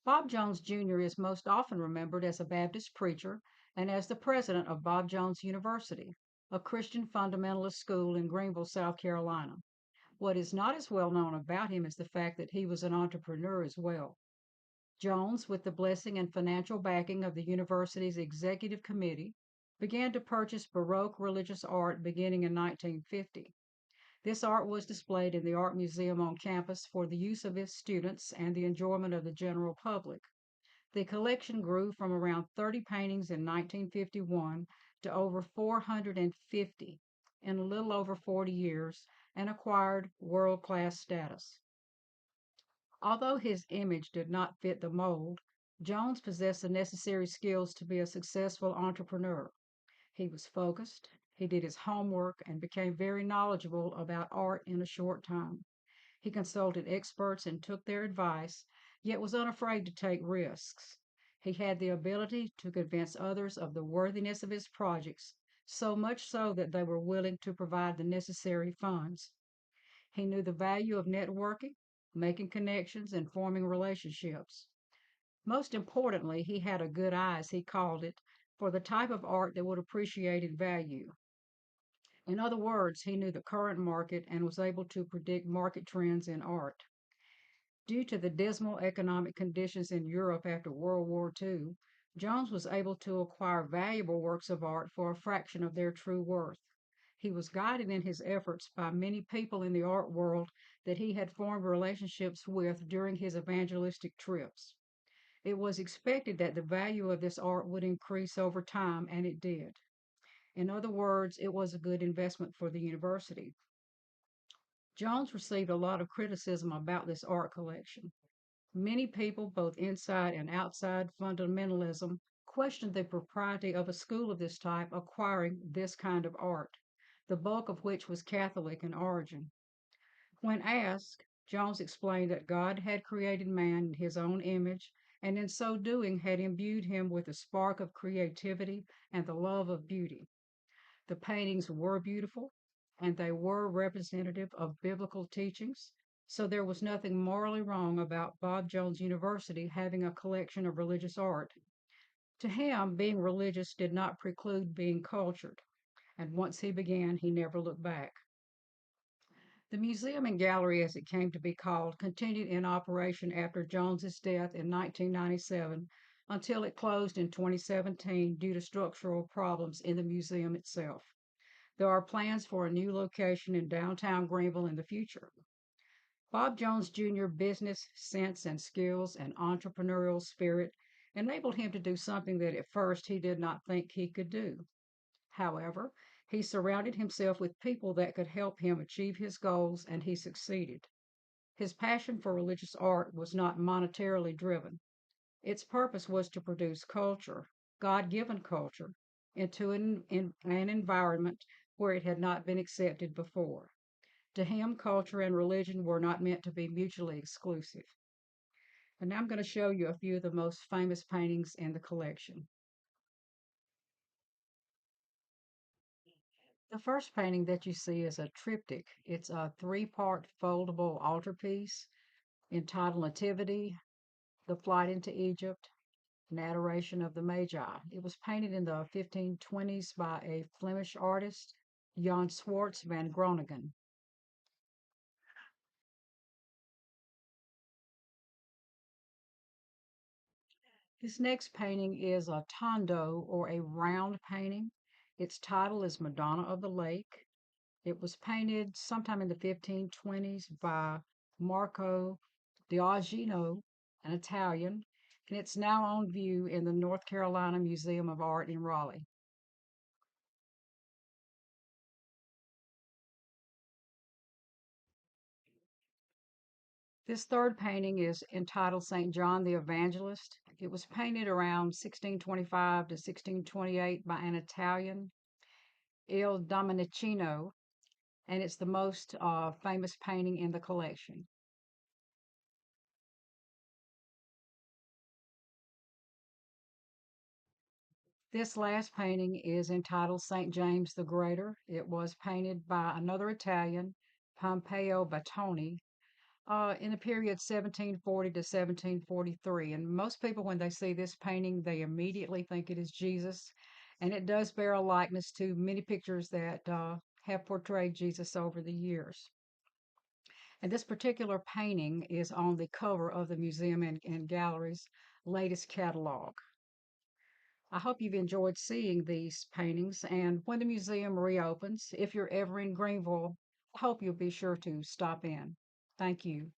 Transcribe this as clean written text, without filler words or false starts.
Bob Jones Jr. is most often remembered as a Baptist preacher and as the president of Bob Jones University, a Christian fundamentalist school in Greenville, South Carolina. What is not as well known about him is the fact that he was an entrepreneur as well. Jones, with the blessing and financial backing of the university's executive committee, began to purchase Baroque religious art beginning in 1950. This art was displayed in the Art Museum on campus for the use of its students and the enjoyment of the general public. The collection grew from around 30 paintings in 1951 to over 450 in a little over 40 years and acquired world class status. Although his image did not fit the mold, Jones possessed the necessary skills to be a successful entrepreneur. He was focused, he did his homework, and became very knowledgeable about art in a short time. He consulted experts and took their advice, yet was unafraid to take risks. He had the ability to convince others of the worthiness of his projects, so much so that they were willing to provide the necessary funds. He knew the value of networking, making connections, and forming relationships. Most importantly, he had a good eye, as he called it, for the type of art that would appreciate in value. In other words, he knew the current market and was able to predict market trends in art. Due to the dismal economic conditions in Europe after World War II, Jones was able to acquire valuable works of art for a fraction of their true worth. He was guided in his efforts by many people in the art world that he had formed relationships with during his evangelistic trips. It was expected that the value of this art would increase over time, and it did. In other words, it was a good investment for the university. Jones received a lot of criticism about this art collection. Many people, both inside and outside fundamentalism, questioned the propriety of a school of this type acquiring this kind of art, the bulk of which was Catholic in origin. When asked, Jones explained that God had created man in his own image, and in so doing had imbued him with a spark of creativity and the love of beauty. The paintings were beautiful, and they were representative of biblical teachings, so there was nothing morally wrong about Bob Jones University having a collection of religious art. To him, being religious did not preclude being cultured, and once he began, he never looked back. The museum and gallery, as it came to be called, continued in operation after Jones's death in 1997 until it closed in 2017 due to structural problems in the museum itself. There are plans for a new location in downtown Greenville in the future. Bob Jones Jr.'s business sense and skills and entrepreneurial spirit enabled him to do something that at first he did not think he could do. However, he surrounded himself with people that could help him achieve his goals, and he succeeded. His passion for religious art was not monetarily driven. Its purpose was to produce culture, God given culture, into an environment where it had not been accepted before. To him, culture and religion were not meant to be mutually exclusive. And now I'm going to show you a few of the most famous paintings in the collection. The first painting that you see is a triptych. It's a three-part foldable altarpiece entitled Nativity, The Flight into Egypt, and Adoration of the Magi. It was painted in the 1520s by a Flemish artist, Jan Swartz van Groningen. This next painting is a tondo or a round painting. Its title is Madonna of the Lake. It was painted sometime in the 1520s by Marco Diogino, an Italian, and it's now on view in the North Carolina Museum of Art in Raleigh. This third painting is entitled St. John the Evangelist. It was painted around 1625 to 1628 by an Italian, Il Domenichino, and it's the most famous painting in the collection. This last painting is entitled St. James the Greater. It was painted by another Italian, Pompeo Battoni, In the period 1740 to 1743. And most people, when they see this painting, they immediately think it is Jesus. And it does bear a likeness to many pictures that have portrayed Jesus over the years. And this particular painting is on the cover of the museum and gallery's latest catalog. I hope you've enjoyed seeing these paintings. And when the museum reopens, if you're ever in Greenville, I hope you'll be sure to stop in. Thank you.